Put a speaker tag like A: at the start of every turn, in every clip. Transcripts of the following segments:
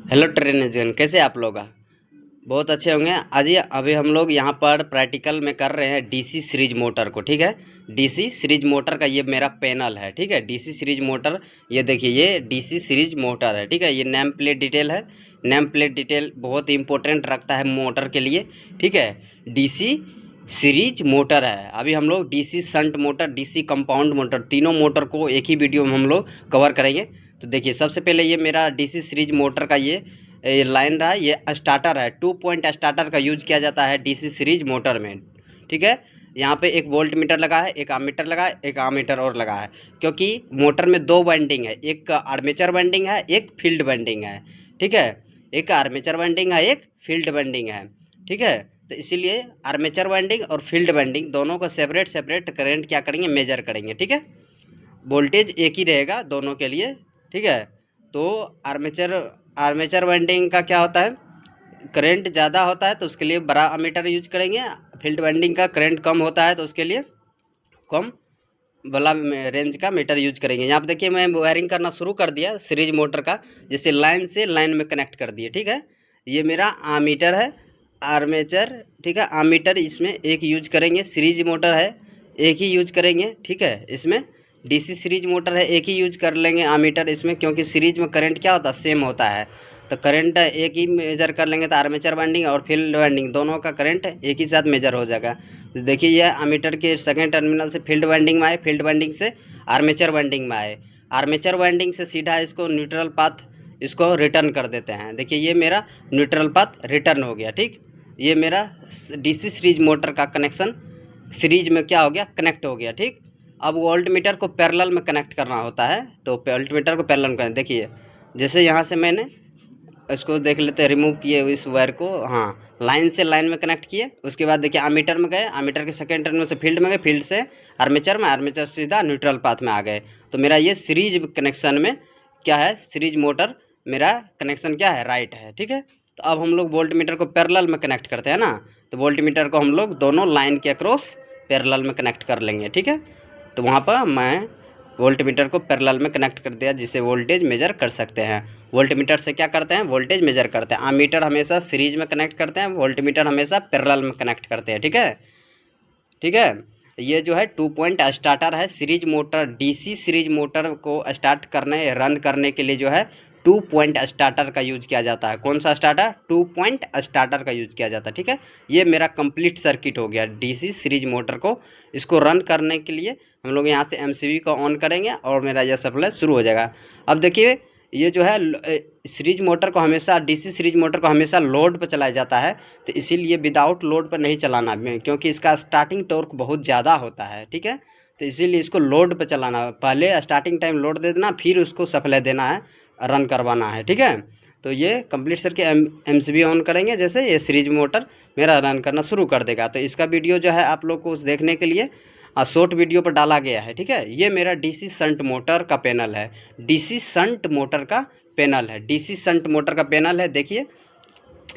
A: Hello ट्रेनजन, कैसे आप लोग? बहुत अच्छे होंगे। आज ये अभी हम लोग यहाँ पर प्रैक्टिकल में कर रहे हैं डीसी सीरीज मोटर को। ठीक है, डीसी सीरीज मोटर का ये मेरा पैनल है। ठीक है, डीसी सीरीज मोटर, ये देखिए, ये डीसी सीरीज मोटर है। ठीक है, ये नेम प्लेट डिटेल है। नेम प्लेट डिटेल बहुत इंपॉर्टेंट रखता है मोटर के लिए। ठीक है, डीसी सीरीज मोटर है। अभी हम लोग DC shunt motor, DC compound motor, तीनों मोटर को एक ही वीडियो में हम लोग कवर करेंगे। तो देखिए, सबसे पहले ये मेरा डीसी सीरीज मोटर का ये लाइन रहा है। ये स्टार्टर है, 2 पॉइंट स्टार्टर का यूज किया जाता है डीसी सीरीज मोटर में। ठीक है, यहाँ पे एक वोल्ट मीटर लगा है, एक आमीटर लगा है, एक आमीटर और लगा है, क्योंकि मोटर में दो वाइंडिंग है, एक आर्मेचर वाइंडिंग है, एक फील्ड वाइंडिंग है। ठीक है, एक आर्मेचर वाइंडिंग है, एक फील्ड वाइंडिंग है। ठीक है, तो इसीलिए आर्मेचर वाइंडिंग और फील्ड वाइंडिंग दोनों को सेपरेट सेपरेट करंट क्या करेंगे, मेजर करेंगे। ठीक है, वोल्टेज एक ही रहेगा दोनों के लिए। ठीक है, तो आर्मेचर आर्मेचर वाइंडिंग का क्या होता है, करंट ज़्यादा होता है तो उसके लिए बड़ा अमीटर यूज करेंगे। फील्ड वाइंडिंग का करंट कम होता है तो उसके लिए कम वाला रेंज का मीटर यूज करेंगे। यहाँ पे देखिए, मैं वायरिंग करना शुरू कर दिया सीरीज मोटर का, जैसे लाइन से लाइन में कनेक्ट कर दिए। ठीक है, ये मेरा आमीटर है, आर्मेचर। ठीक है, आमीटर इसमें एक यूज करेंगे, सीरीज मोटर है एक ही यूज करेंगे। ठीक है, इसमें डीसी सीरीज मोटर है एक ही यूज कर लेंगे आमीटर इसमें, क्योंकि सीरीज में करंट क्या होता है, सेम होता है। तो करंट एक ही मेजर कर लेंगे तो आर्मेचर वाइंडिंग और फील्ड वाइंडिंग दोनों का करंट एक ही साथ मेजर हो जाएगा। तो देखिए, यह आमीटर के सेकंड टर्मिनल से फील्ड वाइंडिंग में आए, फील्ड वाइंडिंग से आर्मेचर वाइंडिंग में आए, आर्मेचर वाइंडिंग से सीधा इसको न्यूट्रल पाथ इसको रिटर्न कर देते हैं। देखिए, ये मेरा न्यूट्रल पाथ रिटर्न हो गया। ठीक, ये मेरा डीसी सीरीज मोटर का कनेक्शन सीरीज में क्या हो गया, कनेक्ट हो गया। ठीक, अब वोल्ट मीटर को पैरेलल में कनेक्ट करना होता है, तो वोल्ट मीटर को पैरेलल में करें। देखिए, जैसे यहाँ से मैंने इसको देख लेते हैं, रिमूव किए इस वायर को। हाँ, लाइन से लाइन में कनेक्ट किए। उसके बाद देखिए, आमीटर में गए, आमीटर के सेकंड टर्मिनल से फील्ड में गए, फील्ड से आर्मेचर में, आर्मेचर से सीधा न्यूट्रल पाथ में आ गए। तो मेरा ये सीरीज कनेक्शन में क्या है, सीरीज मोटर मेरा कनेक्शन क्या है, राइट है। ठीक है, तो अब हम लोग वोल्ट मीटर को पैरेलल में कनेक्ट करते हैं ना, तो वोल्ट मीटर को हम लोग दोनों लाइन के अक्रॉस पैरेलल में कनेक्ट कर लेंगे। ठीक है, तो वहाँ पर मैं वोल्ट मीटर को पैरेलल में कनेक्ट कर दिया, जिससे वोल्टेज मेजर कर सकते हैं। वोल्ट मीटर से क्या करते हैं, वोल्टेज मेजर करते हैं। आमीटर हमेशा सीरीज में कनेक्ट करते हैं, वोल्ट मीटर हमेशा पैरेलल में कनेक्ट करते हैं। ठीक है, ठीक है, ये जो है 2 पॉइंट स्टार्टर है series motor. DC series motor को स्टार्ट करने रन करने के लिए जो है 2 पॉइंट स्टार्टर का यूज किया जाता है। कौन सा स्टार्टर, 2 पॉइंट स्टार्टर का यूज किया जाता है। ठीक है, ये मेरा कंप्लीट सर्किट हो गया डीसी सीरीज मोटर को। इसको रन करने के लिए हम लोग यहाँ से एमसीबी को ऑन करेंगे और मेरा यह सप्लाई शुरू हो जाएगा। अब देखिए, ये जो है सीरीज मोटर को हमेशा, डीसी सीरीज मोटर को हमेशा लोड पर चलाया जाता है, तो इसीलिए विदाउट लोड पर नहीं चलाना, क्योंकि इसका स्टार्टिंग टॉर्क बहुत ज़्यादा होता है। ठीक है, तो इसीलिए इसको लोड पर चलाना, पहले स्टार्टिंग टाइम लोड दे देना, फिर उसको सप्लाई देना है, रन करवाना है। ठीक है, तो ये कंप्लीट करके एमसीबी ऑन करेंगे, जैसे ये सीरीज मोटर मेरा रन करना शुरू कर देगा। तो इसका वीडियो जो है आप लोग को देखने के लिए शॉर्ट वीडियो पर डाला गया है। ठीक है, ये मेरा डीसी शंट मोटर का पैनल है, डीसी शंट मोटर का पैनल है, डीसी शंट मोटर का पैनल है। देखिए,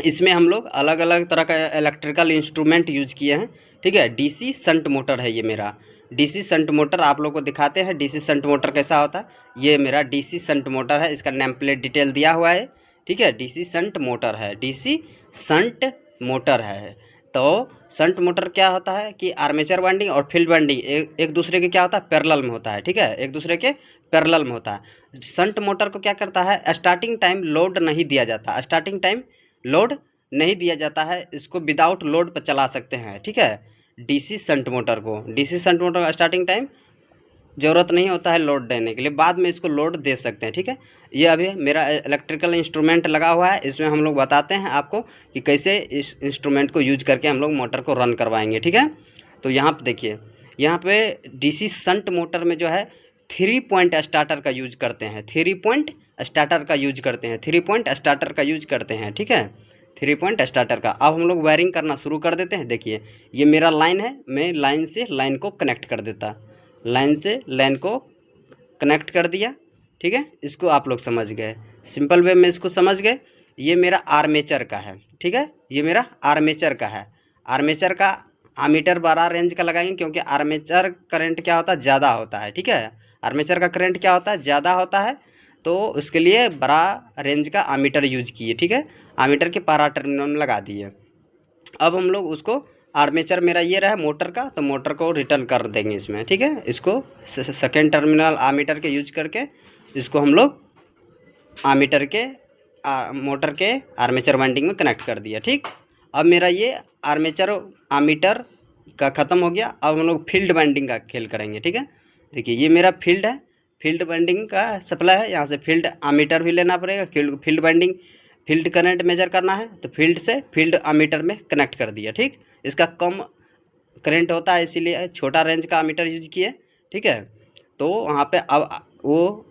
A: इसमें हम लोग अलग अलग तरह का इलेक्ट्रिकल इंस्ट्रूमेंट यूज किए हैं। ठीक है, डीसी शंट मोटर है ये मेरा, डीसी शंट मोटर आप लोग को दिखाते हैं डीसी शंट मोटर कैसा होता है। ये मेरा डीसी शंट मोटर है, इसका नेम प्लेट डिटेल दिया हुआ है। ठीक है, डीसी शंट मोटर है, डीसी शंट मोटर है। तो शंट मोटर क्या होता है कि आर्मेचर वाइंडिंग और फील्ड वाइंडिंग एक दूसरे के क्या होता है, पैरेलल में होता है। ठीक है, एक दूसरे के पैरेलल में होता है। शंट मोटर को क्या करता है, स्टार्टिंग टाइम लोड नहीं दिया जाता, स्टार्टिंग टाइम लोड नहीं दिया जाता है, इसको विदाउट लोड पर चला सकते हैं। ठीक है, डीसी शंट मोटर को, डीसी शंट मोटर का स्टार्टिंग टाइम ज़रूरत नहीं होता है लोड देने के लिए, बाद में इसको लोड दे सकते हैं। ठीक है, ये अभी मेरा इलेक्ट्रिकल इंस्ट्रूमेंट लगा हुआ है, इसमें हम लोग बताते हैं आपको कि कैसे इस इंस्ट्रूमेंट को यूज करके हम लोग मोटर को रन करवाएंगे। ठीक है, तो यहाँ पे देखिए, यहाँ पे डीसी शंट मोटर में जो है 3 पॉइंट स्टार्टर का यूज करते हैं, 3 पॉइंट स्टार्टर का यूज करते हैं, 3 पॉइंट स्टार्टर का यूज करते हैं। ठीक है, 3 पॉइंट स्टार्टर का। अब हम लोग वायरिंग करना शुरू कर देते हैं। देखिए, ये मेरा लाइन है, मैं लाइन से लाइन को कनेक्ट कर देता, लाइन से लाइन को कनेक्ट कर दिया। ठीक है, इसको आप लोग समझ गए, सिंपल वे में इसको समझ गए। ये मेरा आर्मेचर का है। ठीक है, ये मेरा आर्मेचर का है। आर्मेचर का आमीटर 12 रेंज का लगाएंगे, क्योंकि आर्मेचर करंट क्या होता है, ज़्यादा होता है। ठीक है, आर्मेचर का करंट क्या होता है, ज़्यादा होता है। तो उसके लिए बड़ा रेंज का आमीटर यूज किए, ठीक है। आमीटर के पारा टर्मिनल में लगा दिए। अब हम लोग उसको आर्मेचर मेरा ये रहा मोटर का, तो मोटर को रिटर्न कर देंगे इसमें, ठीक है। इसको सेकेंड टर्मिनल आमीटर के यूज करके इसको हम लोग आमीटर के मोटर के आर्मेचर वाइंडिंग में कनेक्ट कर दिया, ठीक। अब मेरा ये आर्मेचर आमीटर का ख़त्म हो गया। अब हम लोग फील्ड वाइंडिंग का खेल करेंगे, ठीक है। देखिए ये मेरा फील्ड है, फील्ड वाइंडिंग का सप्लाई है। यहाँ से फील्ड आमीटर भी लेना पड़ेगा, field winding field current measure करना है तो फील्ड से फील्ड आमीटर में कनेक्ट कर दिया, ठीक। इसका कम करंट होता है इसीलिए छोटा रेंज का आमीटर यूज किए, ठीक है। तो वहाँ पे अब वो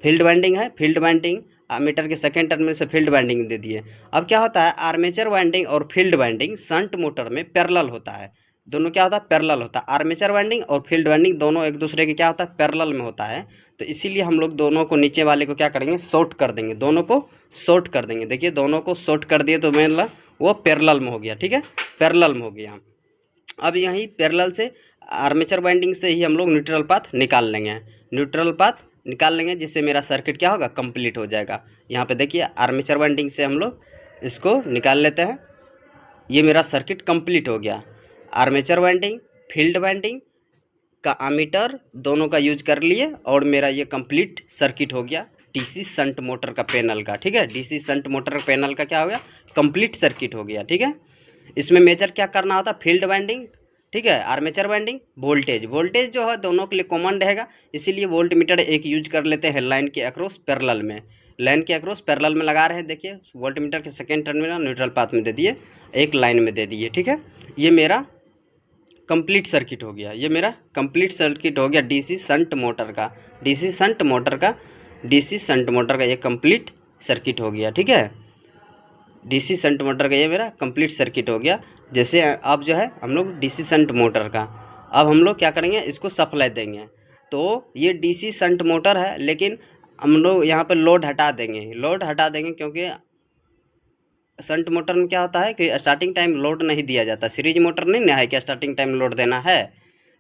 A: फील्ड वाइंडिंग है, फील्ड वाइंडिंग आमीटर के सेकेंड टर्मिनल से फील्ड वाइंडिंग दे दिए। अब क्या होता है, आर्मेचर वाइंडिंग और फील्ड वाइंडिंग शंट मोटर में पैरेलल होता है। दोनों क्या होता है, पैरेलल होता है। आर्मेचर वाइंडिंग और फील्ड वाइंडिंग दोनों एक दूसरे के क्या होता है, पैरेलल में होता है। तो इसीलिए हम लोग दोनों को नीचे वाले को क्या करेंगे, शॉर्ट कर देंगे, दोनों को शॉर्ट कर देंगे। देखिए दोनों को शॉर्ट कर दिए तो मतलब वो पैरेलल में हो गया, ठीक है, पैरेलल में हो गया। अब यहीं पैरेलल से आर्मेचर वाइंडिंग से ही हम लोग न्यूट्रल पाथ निकाल लेंगे, न्यूट्रल पाथ निकाल लेंगे, जिससे मेरा सर्किट क्या होगा, कंप्लीट हो जाएगा। यहाँ पे देखिए आर्मेचर वाइंडिंग से हम लोग इसको निकाल लेते हैं। ये मेरा सर्किट कंप्लीट हो गया। आर्मेचर वाइंडिंग फील्ड वाइंडिंग का आमीटर दोनों का यूज कर लिए और मेरा ये कंप्लीट सर्किट हो गया डीसी शंट मोटर का पैनल का, ठीक है। डीसी शंट मोटर पैनल का क्या हो गया, कंप्लीट सर्किट हो गया, ठीक है। इसमें मेजर क्या करना होता है, फील्ड वाइंडिंग, ठीक है, आर्मेचर वाइंडिंग, वोल्टेज। वोल्टेज जो है दोनों के लिए कॉमन रहेगा, इसीलिए वोल्ट मीटर एक यूज कर लेते हैं लाइन के अक्रॉस पैरेलल में। लाइन के अक्रॉस पैरेलल में लगा रहे हैं, देखिए वोल्ट मीटर के सेकेंड टर्मिनल न्यूट्रल पाथ में दे दिए, एक लाइन में दे दिए, ठीक है। ये मेरा कंप्लीट सर्किट हो गया, ये मेरा कंप्लीट सर्किट हो गया डीसी शंट मोटर का, डीसी शंट मोटर का, डीसी शंट मोटर का ये कंप्लीट सर्किट हो गया, ठीक है। डीसी शंट मोटर का ये मेरा कंप्लीट सर्किट हो गया। जैसे अब जो है हम लोग डीसी शंट मोटर का अब हम लोग क्या करेंगे, इसको सप्लाई देंगे। तो ये डीसी शंट मोटर है, लेकिन हम लोग यहाँ पर लोड हटा देंगे, लोड हटा देंगे, क्योंकि शंट मोटर में क्या होता है कि स्टार्टिंग टाइम लोड नहीं दिया जाता। सीरीज मोटर नहीं ना है कि स्टार्टिंग टाइम लोड देना है,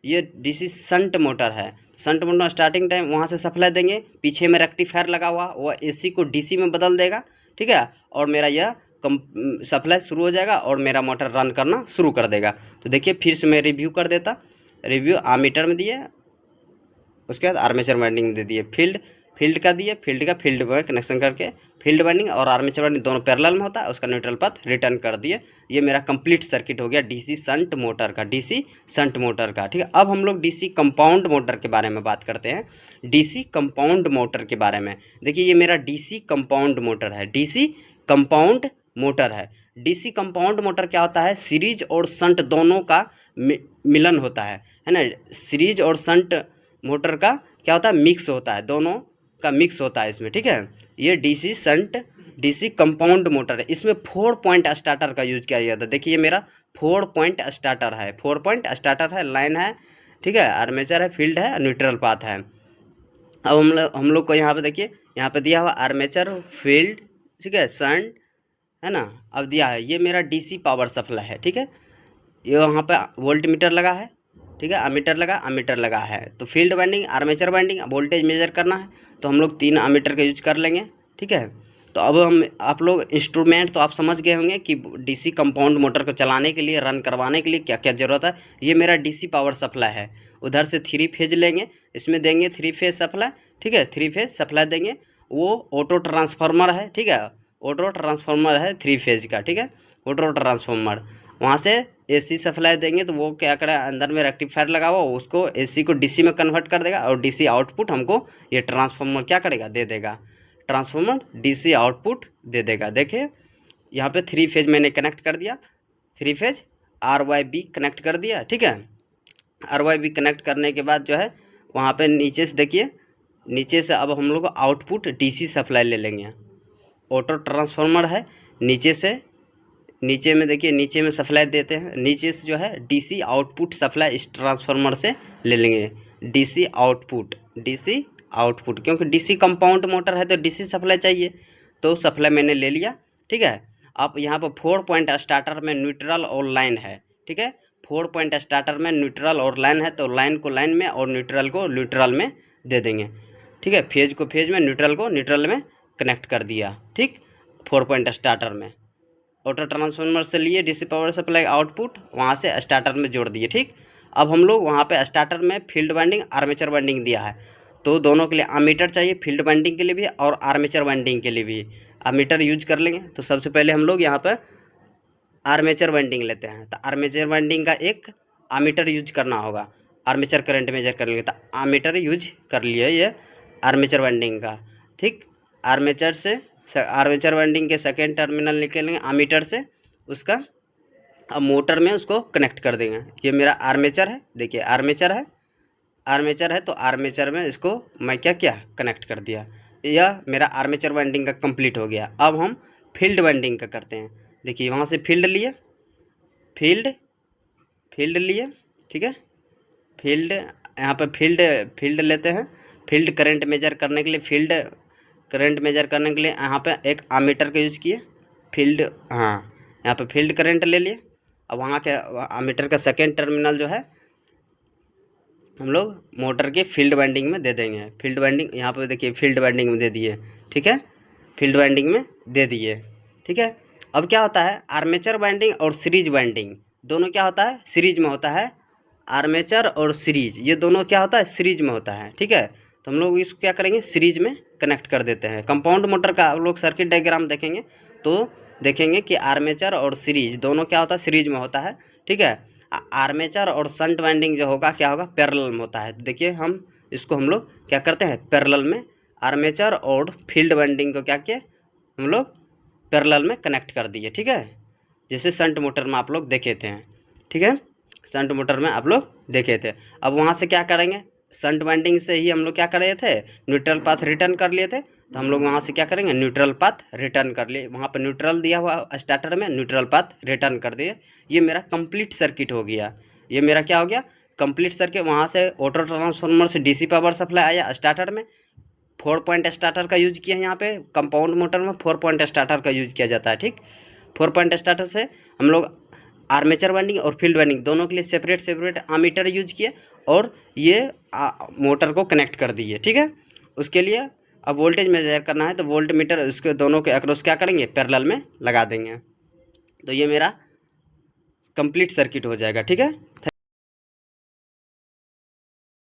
A: ये डीसी शंट मोटर है। शंट मोटर स्टार्टिंग टाइम वहाँ से सप्लाई देंगे, पीछे में रेक्टिफायर लगा हुआ वो एसी को डीसी में बदल देगा, ठीक है। और मेरा यह सप्लाई शुरू हो जाएगा और मेरा मोटर रन करना शुरू कर देगा। तो देखिए फिर से मैं रिव्यू कर देता, रिव्यू आमीटर में दिए, उसके बाद आर्मेचर वाइंडिंग में दे दिए, फील्ड का दिए, फील्ड का फील्ड में कनेक्शन करके फील्ड वाइंडिंग और आर्मेचर वाइंडिंग दोनों पैरेलल में होता है, उसका न्यूट्रल पाथ रिटर्न कर दिए। ये मेरा कंप्लीट सर्किट हो गया डीसी शंट मोटर का, डीसी शंट मोटर का, ठीक है। अब हम लोग डीसी कंपाउंड मोटर के बारे में बात करते हैं, डीसी कंपाउंड मोटर के बारे में। देखिए ये मेरा डीसी कंपाउंड मोटर है, डीसी कंपाउंड मोटर है। डीसी कंपाउंड मोटर क्या होता है, सीरीज और शंट दोनों का मिलन होता है ना। सीरीज और शंट मोटर का क्या होता है, मिक्स होता है, दोनों का मिक्स होता है इसमें, ठीक है। ये DC shunt DC compound motor है, इसमें 4 पॉइंट स्टार्टर का यूज किया जाता है। देखिए ये मेरा 4 पॉइंट स्टार्टर है, 4 पॉइंट स्टार्टर है, लाइन है, ठीक है, आर्मेचर है, फील्ड है, न्यूट्रल पाथ है। अब हम लोग को यहाँ पे देखिए, यहाँ पे दिया हुआ आर्मेचर, फील्ड, ठीक है, शंट, है ना। अब दिया है ये मेरा डीसी पावर सप्लाई है, ठीक है। ये वहाँ पे वोल्ट मीटर लगा है, ठीक है, अमीटर लगा है। तो field winding, armature winding, voltage measure करना है तो हम लोग 3 अमीटर का यूज कर लेंगे, ठीक है। तो अब आप लोग इंस्ट्रूमेंट तो आप समझ गए होंगे कि डीसी कंपाउंड मोटर को चलाने के लिए, रन करवाने के लिए क्या क्या ज़रूरत है। ये मेरा डीसी पावर सप्लाई है, उधर से 3 फेज लेंगे, इसमें देंगे 3 फेज सप्लाई, ठीक है, 3 फेज सप्लाई देंगे। वो ऑटो ट्रांसफार्मर है, ठीक है, ऑटो ट्रांसफार्मर है 3 फेज का, ठीक है, ऑटो ट्रांसफार्मर। वहाँ से एसी सप्लाई देंगे तो वो क्या करें, अंदर में रेक्टिफायर लगा हुआ उसको एसी को डीसी में कन्वर्ट कर देगा और डीसी आउटपुट हमको ये ट्रांसफार्मर क्या करेगा, दे देगा। ट्रांसफार्मर डीसी आउटपुट दे देगा। देखिए यहाँ पे 3 फेज मैंने कनेक्ट कर दिया, 3 फेज RYB कनेक्ट कर दिया, ठीक है। RYB कनेक्ट करने के बाद जो है वहाँ पे नीचे से देखिए, नीचे से अब हम लोग आउटपुट डीसी सप्लाई ले लेंगे। ऑटो ट्रांसफार्मर है, नीचे में देखिए, नीचे में सप्लाई देते हैं, नीचे से जो है डीसी आउटपुट सप्लाई इस ट्रांसफार्मर से ले लेंगे। डीसी आउटपुट क्योंकि डीसी कंपाउंड मोटर है तो डीसी सप्लाई चाहिए, तो सप्लाई मैंने ले लिया, ठीक है। अब यहाँ पर 4 पॉइंट स्टार्टर में न्यूट्रल और लाइन है, ठीक है, 4 पॉइंट स्टार्टर में न्यूट्रल और लाइन है, तो लाइन को लाइन में और न्यूट्रल को न्यूट्रल में दे देंगे, ठीक है। फेज को फेज में, न्यूट्रल को न्यूट्रल में कनेक्ट कर दिया, ठीक। 4 पॉइंट स्टार्टर में ऑटो ट्रांसफार्मर से लिए डीसी पावर सप्लाई आउटपुट, वहाँ से स्टार्टर में जोड़ दिए, ठीक। अब हम लोग वहाँ पे स्टार्टर में फील्ड वाइंडिंग आर्मेचर वाइंडिंग दिया है, तो दोनों के लिए अमीटर चाहिए, फील्ड वाइंडिंग के लिए भी और आर्मेचर वाइंडिंग के लिए भी। अमीटर यूज कर लेंगे, तो सबसे पहले हम लोग यहाँ पर आर्मेचर वाइंडिंग लेते हैं। तो आर्मेचर वाइंडिंग का एक अमीटर यूज करना होगा, आर्मेचर करंट मेजर कर लेंगे, तो अमीटर यूज कर लिए ये आर्मेचर वाइंडिंग का, ठीक। आर्मेचर वाइंडिंग के सेकेंड टर्मिनल निकलेंगे अमीटर से, उसका अब मोटर में उसको कनेक्ट कर देंगे। ये मेरा आर्मेचर है, देखिए आर्मेचर है, तो आर्मेचर में इसको मैं क्या किया, कनेक्ट कर दिया। यह मेरा आर्मेचर वाइंडिंग का कंप्लीट हो गया। अब हम फील्ड वाइंडिंग का करते हैं। देखिए वहाँ से फील्ड लिए, ठीक है। फील्ड यहाँ पर फील्ड लेते हैं। फील्ड करंट मेजर करने के लिए यहाँ पे एक अमीटर का यूज किए, यहाँ पे फील्ड करंट ले लिए। अब वहाँ के अमीटर का सेकेंड टर्मिनल जो है हम लोग मोटर के फील्ड वाइंडिंग में दे देंगे। फील्ड वाइंडिंग यहाँ पे देखिए फील्ड वाइंडिंग में दे दिए, ठीक है। फील्ड वाइंडिंग में दे दिए, ठीक है। अब क्या होता है, आर्मेचर वाइंडिंग और सीरीज वाइंडिंग दोनों क्या होता है, सीरीज में होता है। आर्मेचर और सीरीज ये दोनों क्या होता है, सीरीज में होता है, ठीक है। तो हम लोग इसको क्या करेंगे, सीरीज में कनेक्ट कर देते हैं। कंपाउंड मोटर का आप लोग सर्किट डायग्राम देखेंगे तो देखेंगे कि आर्मेचर और सीरीज दोनों क्या होता है, सीरीज में होता है, ठीक है। आर्मेचर और शंट वाइंडिंग जो होगा क्या होगा, पैरेलल में होता है। तो देखिए हम इसको हम लोग क्या करते हैं, पैरेलल में आर्मेचर और फील्ड वाइंडिंग को क्या किए, हम लोग पैरेलल में कनेक्ट कर दिए, ठीक है। जैसे शंट मोटर में आप लोग देखे थे, ठीक है, शंट मोटर में आप लोग देखे थे। अब वहाँ से क्या करेंगे, शंट वाइंडिंग से ही हम लोग क्या कर रहे थे, न्यूट्रल पाथ रिटर्न कर लिए थे। तो हम लोग वहाँ से क्या करेंगे, न्यूट्रल पाथ रिटर्न कर लिए। वहाँ पर न्यूट्रल दिया हुआ स्टार्टर में, न्यूट्रल पाथ रिटर्न कर दिए। ये मेरा कंप्लीट सर्किट हो गया। ये मेरा क्या हो गया, कंप्लीट सर्किट। वहाँ से ऑटो ट्रांसफार्मर से डीसी पावर सप्लाई आया स्टार्टर में, 4 पॉइंट स्टार्टर का यूज किया है। यहाँ पे कंपाउंड मोटर में 4 पॉइंट स्टार्टर का यूज किया जाता है, ठीक। 4 पॉइंट स्टार्टर से हम लोग आर्मेचर वाइंडिंग और फील्ड वाइंडिंग दोनों के लिए सेपरेट अमीटर यूज किए और ये मोटर को कनेक्ट कर दिए, ठीक है। उसके लिए अब वोल्टेज मेजर करना है, तो वोल्ट मीटर उसके दोनों के अक्रॉस क्या करेंगे, पैरेलल में लगा देंगे। तो ये मेरा कंप्लीट सर्किट हो जाएगा, ठीक है।